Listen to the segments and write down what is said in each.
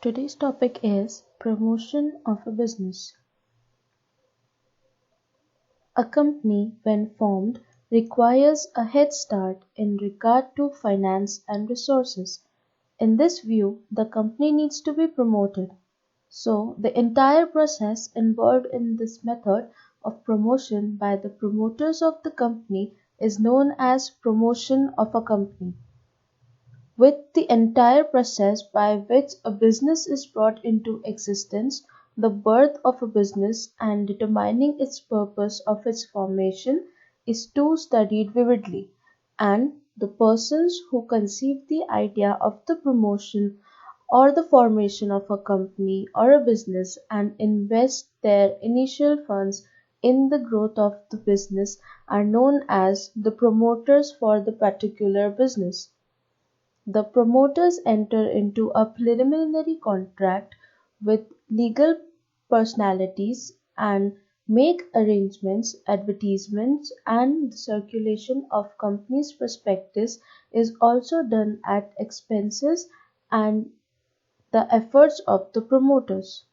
Today's topic is promotion of a business. A company, when formed, requires a head start in regard to finance and resources. In this view, the company needs to be promoted. So, the entire process involved in this method of promotion by the promoters of the company is known as promotion of a company. With the entire process by which a business is brought into existence, the birth of a business and determining its purpose of its formation is too studied vividly, and the persons who conceive the idea of the promotion or the formation of a company or a business and invest their initial funds in the growth of the business are known as the promoters for the particular business. The promoters enter into a preliminary contract with legal personalities and make arrangements. Advertisements and the circulation of company's prospectus is also done at expenses and the efforts of the promoters.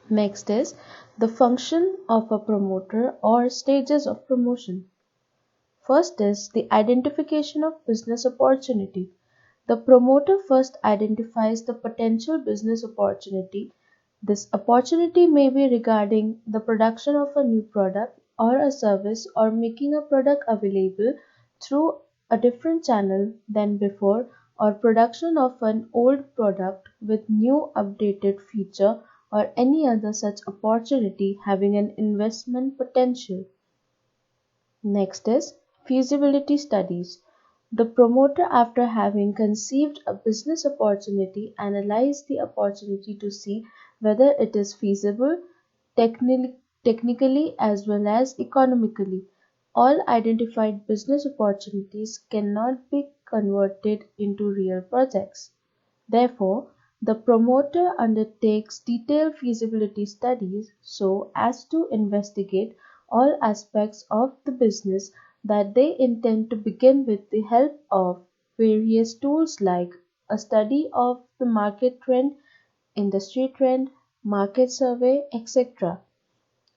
Next is the function of a promoter or stages of promotion. First is the identification of business opportunity. The promoter first identifies the potential business opportunity. This opportunity may be regarding the production of a new product or a service or making a product available through a different channel than before or production of an old product with new updated feature or any other such opportunity having an investment potential. Next is feasibility studies. The promoter, after having conceived a business opportunity, analyzes the opportunity to see whether it is feasible technically as well as economically. All identified business opportunities cannot be converted into real projects. Therefore, the promoter undertakes detailed feasibility studies so as to investigate all aspects of the business that they intend to begin with the help of various tools like a study of the market trend, industry trend, market survey, etc.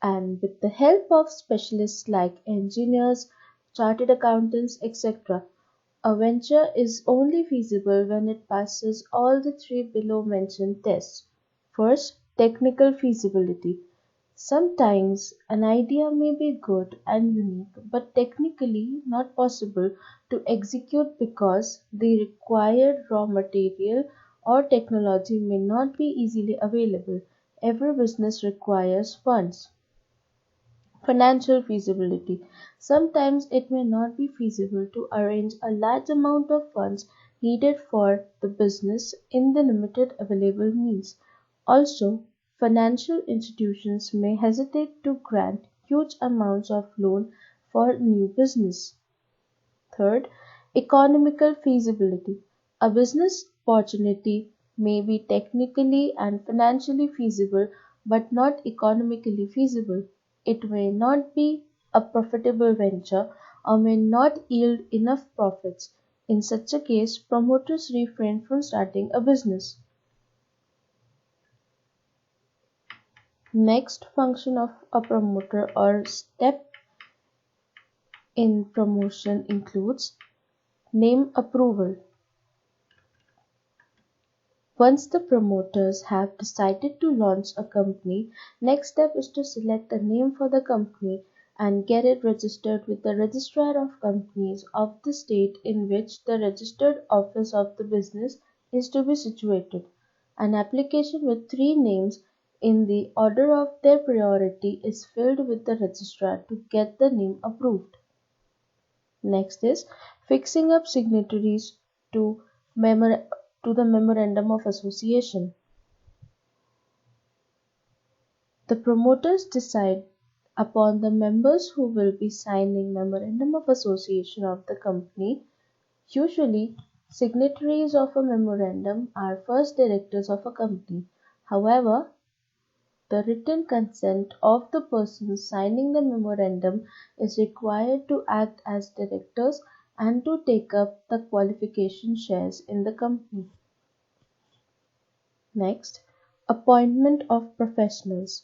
And with the help of specialists like engineers, chartered accountants, etc. A venture is only feasible when it passes all the three below mentioned tests. First, technical feasibility. Sometimes an idea may be good and unique but technically not possible to execute because the required raw material or technology may not be easily available. Every business requires funds. Financial feasibility. Sometimes it may not be feasible to arrange a large amount of funds needed for the business in the limited available means. Also, financial institutions may hesitate to grant huge amounts of loan for new business. Third, economical feasibility. A business opportunity may be technically and financially feasible but not economically feasible. It may not be a profitable venture or may not yield enough profits. In such a case, promoters refrain from starting a business. Next function of a promoter or step in promotion includes name approval. Once the promoters have decided to launch a company, next step is to select a name for the company and get it registered with the Registrar of Companies of the state in which the registered office of the business is to be situated. An application with three names in the order of their priority is filed with the registrar to get the name approved. Next is fixing up signatories to to the memorandum of association. The promoters decide upon the members who will be signing memorandum of association of the company. Usually, signatories of a memorandum are first directors of a company. However, the written consent of the persons signing the memorandum is required to act as directors and to take up the qualification shares in the company. Next, appointment of professionals.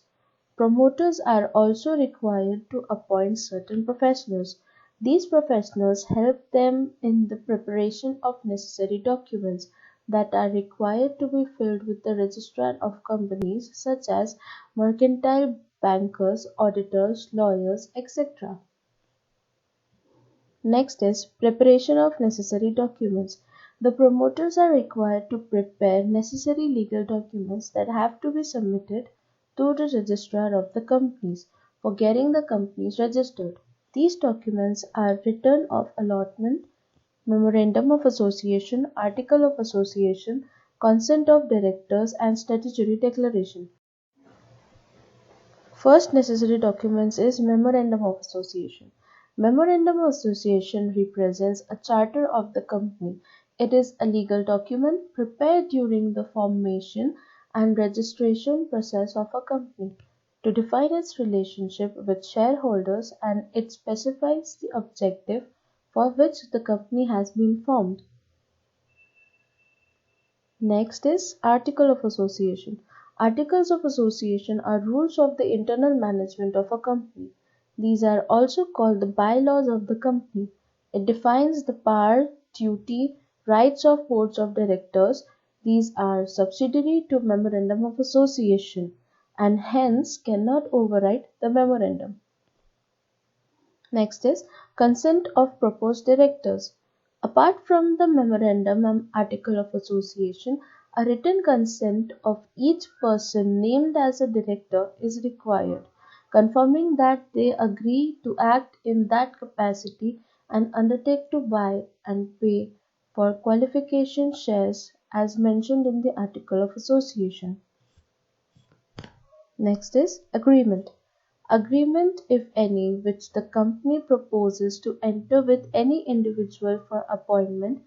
Promoters are also required to appoint certain professionals. These professionals help them in the preparation of necessary documents that are required to be filled with the registrar of companies such as mercantile bankers, auditors, lawyers, etc. Next is preparation of necessary documents. The promoters are required to prepare necessary legal documents that have to be submitted to the registrar of the companies for getting the companies registered. These documents are return of allotment, memorandum of association, article of association, consent of directors, and statutory declaration. First necessary documents is Memorandum of Association. Memorandum of Association represents a charter of the company. It is a legal document prepared during the formation and registration process of a company to define its relationship with shareholders, and it specifies the objective for which the company has been formed. Next is Article of Association. Articles of Association are rules of the internal management of a company. These are also called the bylaws of the company. It defines the power, duty, rights of boards of directors. These are subsidiary to Memorandum of Association and hence cannot override the memorandum. Next is consent of proposed directors. Apart from the memorandum and article of association, a written consent of each person named as a director is required, confirming that they agree to act in that capacity and undertake to buy and pay for qualification shares as mentioned in the article of association. Next is agreement. Agreement, if any, which the company proposes to enter with any individual for appointment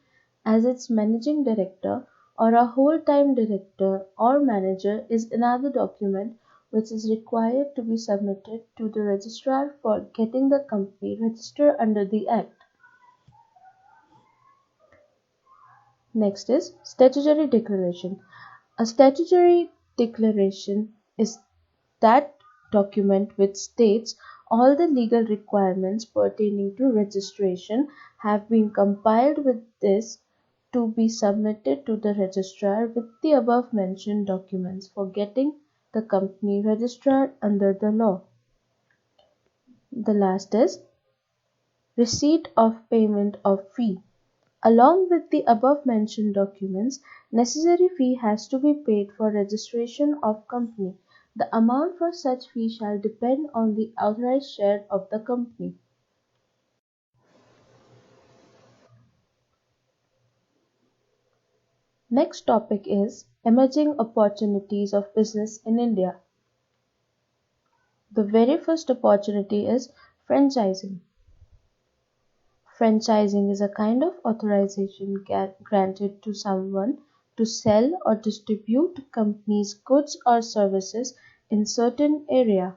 as its managing director or a whole-time director or manager is another document which is required to be submitted to the registrar for getting the company registered under the Act. Next is statutory declaration. A statutory declaration is that document which states all the legal requirements pertaining to registration have been compiled with this to be submitted to the registrar with the above mentioned documents for getting the company registered under the law. The last is receipt of payment of fee. Along with the above mentioned documents, necessary fee has to be paid for registration of company. The amount for such fee shall depend on the authorized share of the company. Next topic is emerging opportunities of business in India. The very first opportunity is franchising. Franchising is a kind of authorization granted to someone to sell or distribute company's goods or services in certain area.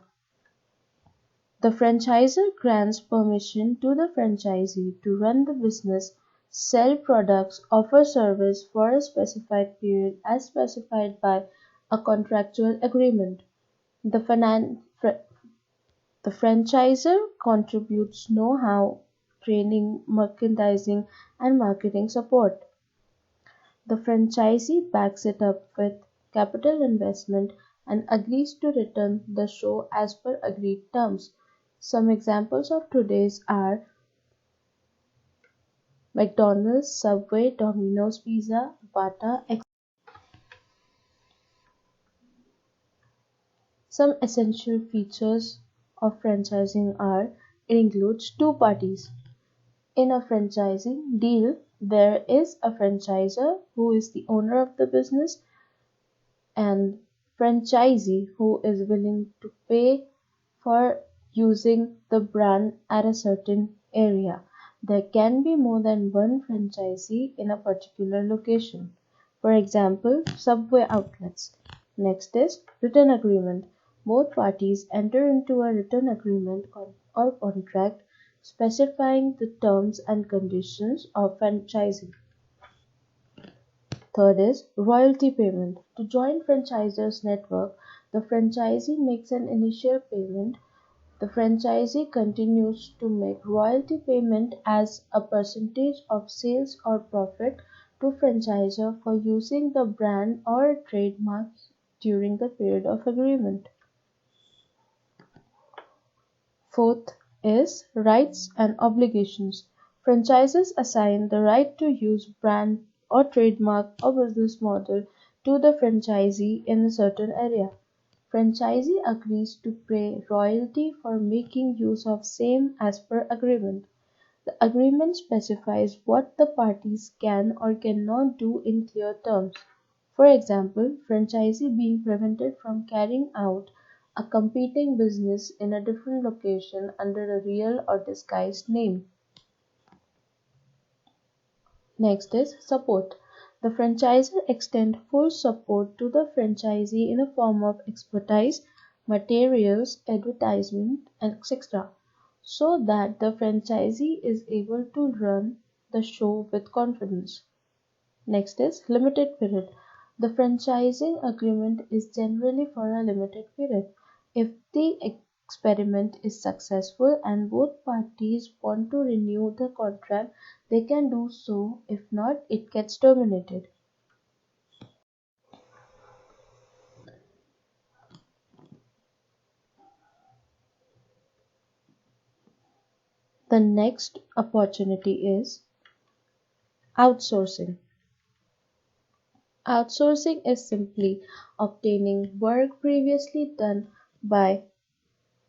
The franchisor grants permission to the franchisee to run the business, sell products, offer service for a specified period as specified by a contractual agreement. The franchisor contributes know-how, training, merchandising, and marketing support. The franchisee backs it up with capital investment and agrees to return the show as per agreed terms. Some examples of today's are McDonald's, Subway, Domino's Pizza, Bata, etc. Some essential features of franchising are: it includes two parties. In a franchising deal, there is a franchisor who is the owner of the business and franchisee who is willing to pay for using the brand at a certain area. There can be more than one franchisee in a particular location. For example, Subway outlets. Next is written agreement. Both parties enter into a written agreement or contract specifying the terms and conditions of franchising. Third is royalty payment. To join franchisor's network, the franchisee makes an initial payment. The franchisee continues to make royalty payment as a percentage of sales or profit to franchisor for using the brand or trademark during the period of agreement. Fourth is rights and obligations. Franchises assign the right to use brand or trademark or business model to the franchisee in a certain area. Franchisee agrees to pay royalty for making use of same as per agreement. The agreement specifies what the parties can or cannot do in clear terms. For example, franchisee being prevented from carrying out a competing business in a different location under a real or disguised name. Next is support. The franchisor extends full support to the franchisee in the form of expertise, materials, advertisement, etc., so that the franchisee is able to run the show with confidence. Next is limited period. The franchising agreement is generally for a limited period. If the experiment is successful and both parties want to renew the contract, they can do so. If not, it gets terminated. The next opportunity is outsourcing. Outsourcing is simply obtaining work previously done by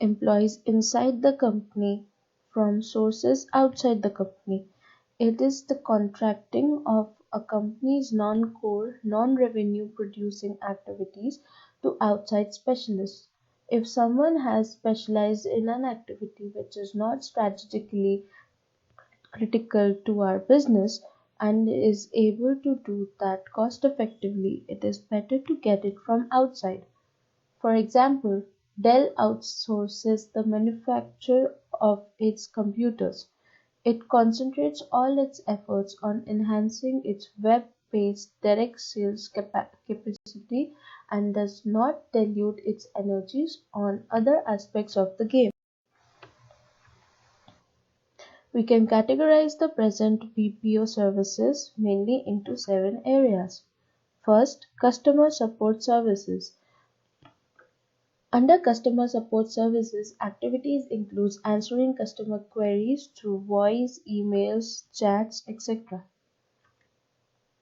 employees inside the company from sources outside the company. It is the contracting of a company's non-core, non-revenue producing activities to outside specialists. If someone has specialized in an activity which is not strategically critical to our business and is able to do that cost effectively, it is better to get it from outside. For example, Dell outsources the manufacture of its computers. It concentrates all its efforts on enhancing its web-based direct sales capacity and does not dilute its energies on other aspects of the game. We can categorize the present BPO services mainly into 7 areas. First, customer support services. Under customer support services, activities include answering customer queries through voice, emails, chats, etc.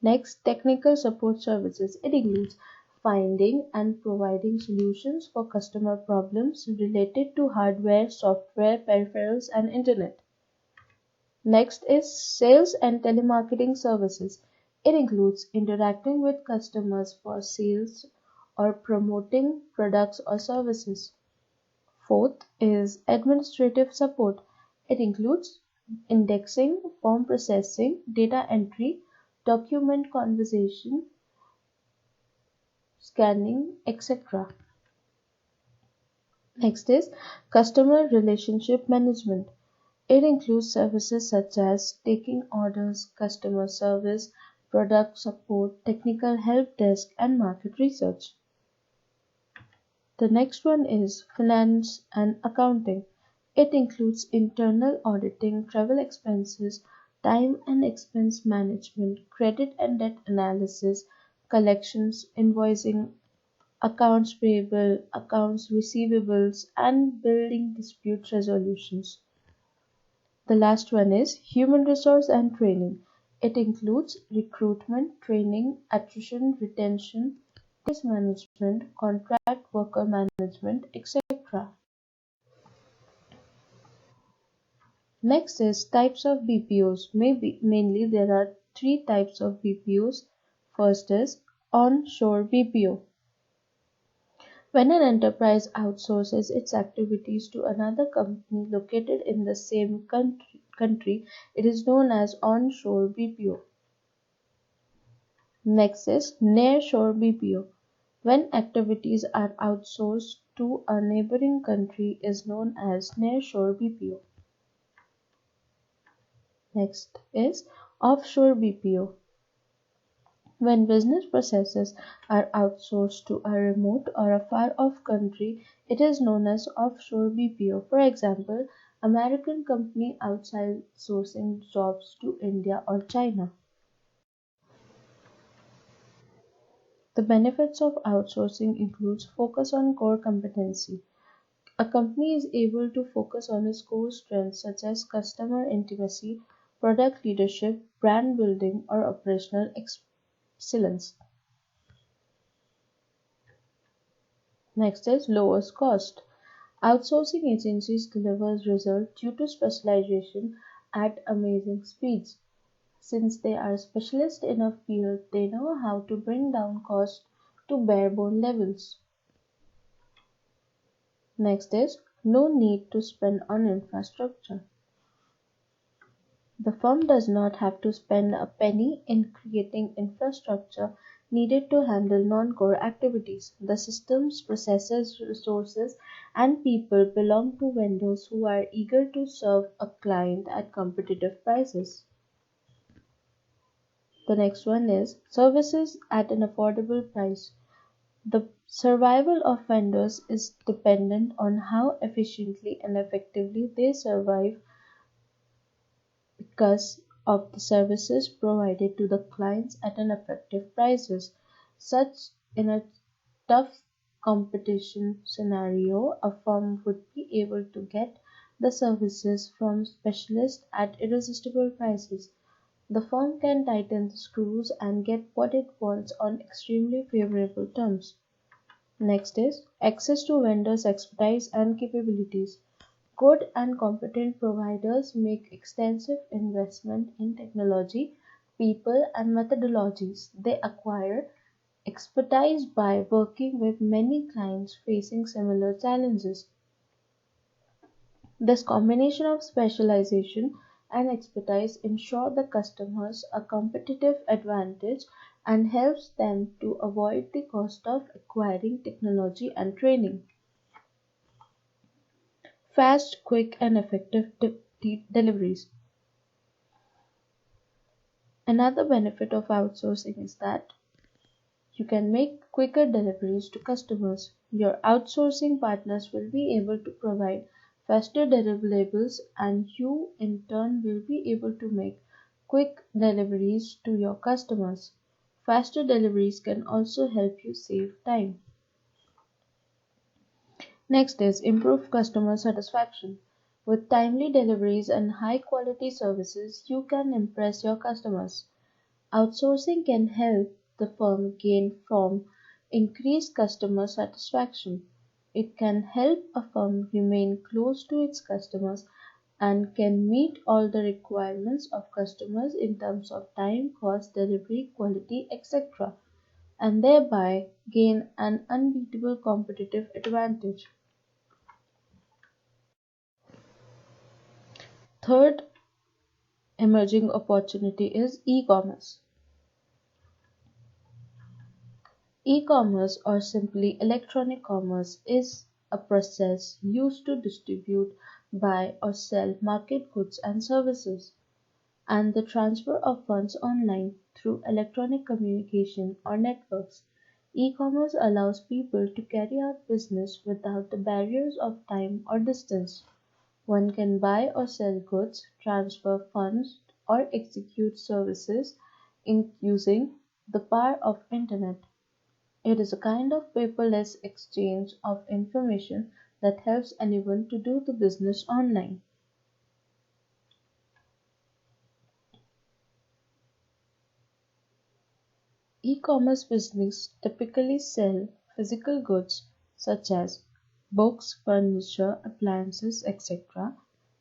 Next, technical support services. It includes finding and providing solutions for customer problems related to hardware, software, peripherals, and internet. Next is sales and telemarketing services. It includes interacting with customers for sales or promoting products or services. Fourth is administrative support. It includes indexing, form processing, data entry, document conversation, scanning, etc. Next is customer relationship management. It includes services such as taking orders, customer service, product support, technical help desk, and market research. The next one is finance and accounting. It includes internal auditing, travel expenses, time and expense management, credit and debt analysis, collections, invoicing, accounts payable, accounts receivables, and building dispute resolutions. The last one is human resource and training. It includes recruitment, training, attrition, retention, case management, contract worker management, etc. Next is types of BPOs. Mainly there are 3 types of BPOs. First is onshore BPO. When an enterprise outsources its activities to another company located in the same country, it is known as onshore BPO. Next is nearshore BPO. When activities are outsourced to a neighboring country is known as nearshore BPO. Next is offshore BPO. When business processes are outsourced to a remote or a far off country, it is known as offshore BPO. For example, American company outside sourcing jobs to India or China. The benefits of outsourcing includes focus on core competency. A company is able to focus on its core strengths such as customer intimacy, product leadership, brand building, or operational excellence. Next is lowest cost. Outsourcing agencies delivers results due to specialization at amazing speeds. Since they are specialists in a field, they know how to bring down costs to bare bone levels. Next is no need to spend on infrastructure. The firm does not have to spend a penny in creating infrastructure needed to handle non-core activities. The systems, processes, resources, and people belong to vendors who are eager to serve a client at competitive prices. The next one is services at an affordable price. The survival of vendors is dependent on how efficiently and effectively they survive because of the services provided to the clients at an effective prices. Such in a tough competition scenario, a firm would be able to get the services from specialists at irresistible prices. The firm can tighten the screws and get what it wants on extremely favorable terms. Next is access to vendors' expertise and capabilities. Good and competent providers make extensive investment in technology, people, and methodologies. They acquire expertise by working with many clients facing similar challenges. This combination of specialization and expertise ensure the customers a competitive advantage and helps them to avoid the cost of acquiring technology and training. Fast, quick, and effective deliveries. Another benefit of outsourcing is that you can make quicker deliveries to customers. Your outsourcing partners will be able to provide faster deliverables, and you in turn will be able to make quick deliveries to your customers. Faster deliveries can also help you save time. Next is improve customer satisfaction. With timely deliveries and high quality services, you can impress your customers. Outsourcing can help the firm gain from increased customer satisfaction. It can help a firm remain close to its customers and can meet all the requirements of customers in terms of time, cost, delivery, quality, etc., and thereby gain an unbeatable competitive advantage. Third emerging opportunity is e-commerce. E-commerce, or simply electronic commerce, is a process used to distribute, buy, or sell market goods and services, and the transfer of funds online through electronic communication or networks. E-commerce allows people to carry out business without the barriers of time or distance. One can buy or sell goods, transfer funds, or execute services using the power of internet. It is a kind of paperless exchange of information that helps anyone to do the business online. E-commerce business typically sell physical goods such as books, furniture, appliances, etc.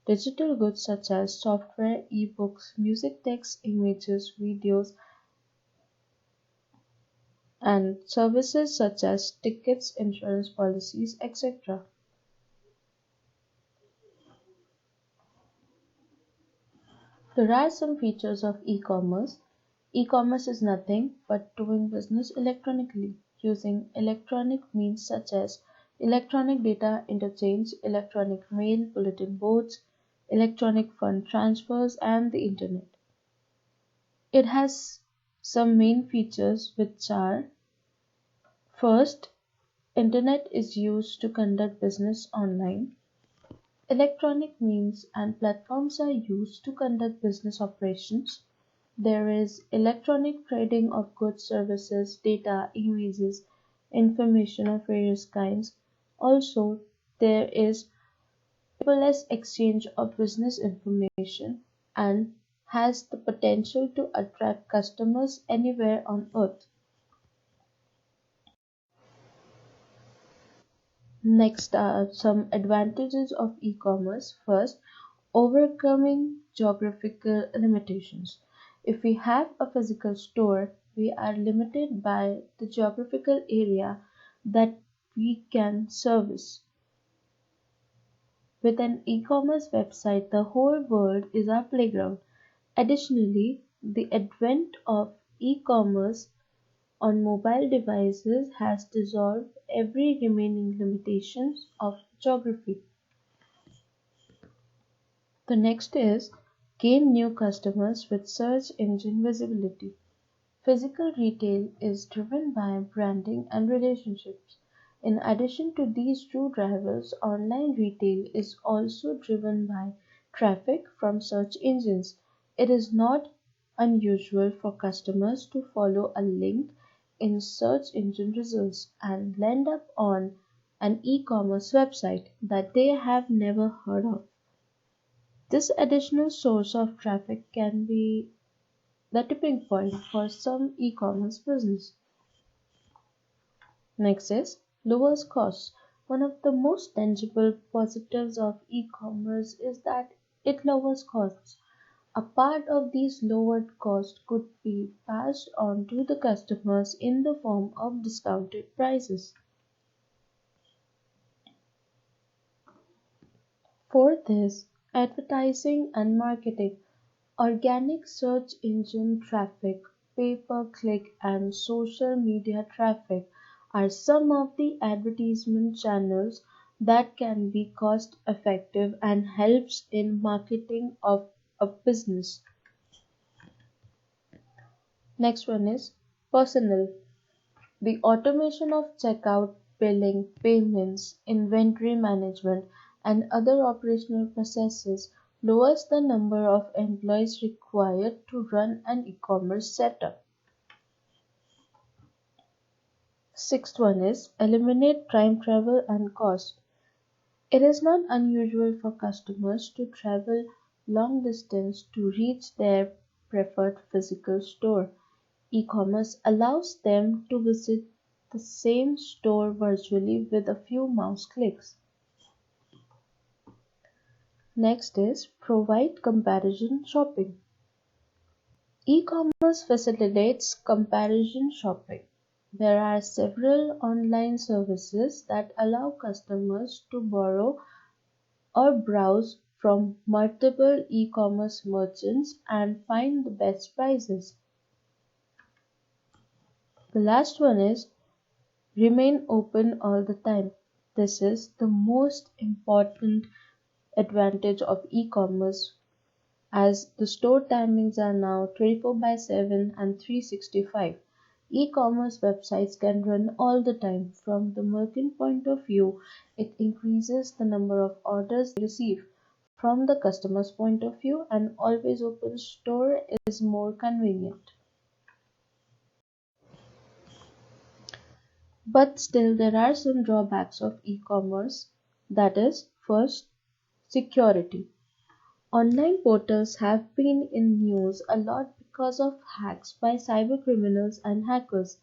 Digital goods such as software, e-books, music, text, images, videos, and services such as tickets, insurance policies, etc. There are some features of e-commerce. E-commerce is nothing but doing business electronically using electronic means such as electronic data interchange, electronic mail, bulletin boards, electronic fund transfers, and the internet. It has some main features which are: first, Internet is used to conduct business online. Electronic means and platforms are used to conduct business operations. There is electronic trading of goods, services, data, images, information of various kinds. Also, there is paperless exchange of business information and has the potential to attract customers anywhere on earth. Next are some advantages of e-commerce. First, overcoming geographical limitations. If we have a physical store, we are limited by the geographical area that we can service. With an e-commerce website, the whole world is our playground. Additionally, the advent of e-commerce on mobile devices has dissolved every remaining limitation of geography. The next is gain new customers with search engine visibility. Physical retail is driven by branding and relationships. In addition to these two drivers, online retail is also driven by traffic from search engines. It is not unusual for customers to follow a link in search engine results and land up on an e-commerce website that they have never heard of. This additional source of traffic can be the tipping point for some e-commerce business. Next is lowers costs. One of the most tangible positives of e-commerce is that it lowers costs. A part of these lowered costs could be passed on to the customers in the form of discounted prices. Fourth is advertising and marketing. Organic search engine traffic, pay-per-click and social media traffic are some of the advertisement channels that can be cost effective and helps in marketing of a business. Next one is personnel. The automation of checkout, billing, payments, inventory management, and other operational processes lowers the number of employees required to run an e-commerce setup. Sixth one is eliminate time travel and cost. It is not unusual for customers to travel long distance to reach their preferred physical store. E-commerce allows them to visit the same store virtually with a few mouse clicks. Next is provide comparison shopping. E-commerce facilitates comparison shopping. There are several online services that allow customers to borrow or browse from multiple e-commerce merchants and find the best prices. The last one is remain open all the time. This is the most important advantage of e-commerce as the store timings are now 24/7 and 365. E-commerce websites can run all the time. From the merchant point of view, it increases the number of orders they receive. From the customer's point of view, an always open store is more convenient. But still, there are some drawbacks of e-commerce. That is, first, security. Online portals have been in news a lot because of hacks by cybercriminals and hackers.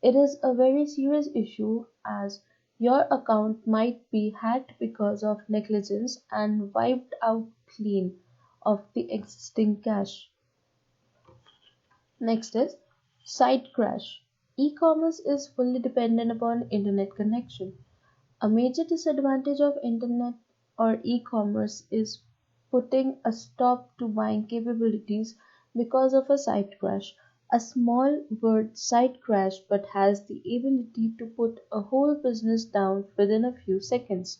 It is a very serious issue as your account might be hacked because of negligence and wiped out clean of the existing cache. Next is site crash. E-commerce is fully dependent upon internet connection. A major disadvantage of internet or e-commerce is putting a stop to buying capabilities because of a site crash. A small word site crash but has the ability to put a whole business down within a few seconds.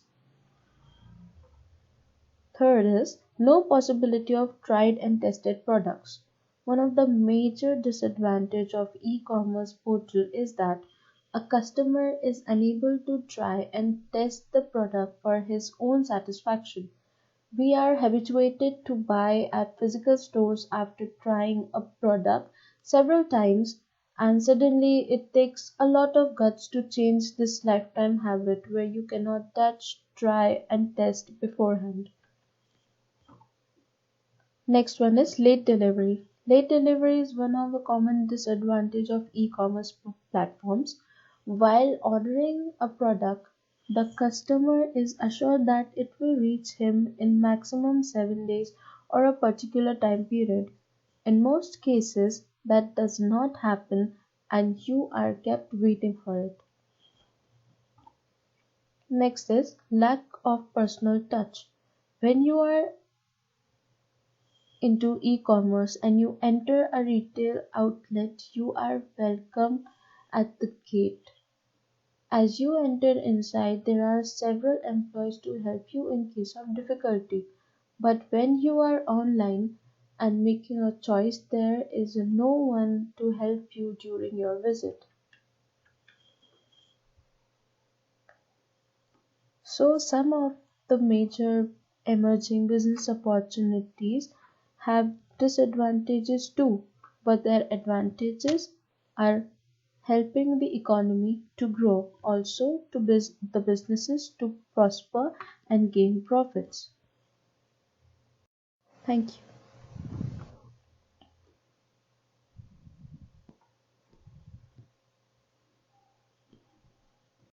Third is no possibility of tried and tested products. One of the major disadvantages of e-commerce portal is that a customer is unable to try and test the product for his own satisfaction. We are habituated to buy at physical stores after trying a product several times, and suddenly it takes a lot of guts to change this lifetime habit where you cannot touch, try, and test beforehand. Next one is late delivery. Late delivery is one of the common disadvantage of e-commerce platforms. While ordering a product, the customer is assured that it will reach him in maximum 7 days or a particular time period. In most cases, that does not happen and you are kept waiting for it. Next is lack of personal touch. When you are into e-commerce and you enter a retail outlet, you are welcome at the gate. As you enter inside, there are several employees to help you in case of difficulty. But when you are online and making a choice, there is no one to help you during your visit. So, some of the major emerging business opportunities have disadvantages too, but their advantages are helping the economy to grow, also to the businesses to prosper and gain profits. Thank you.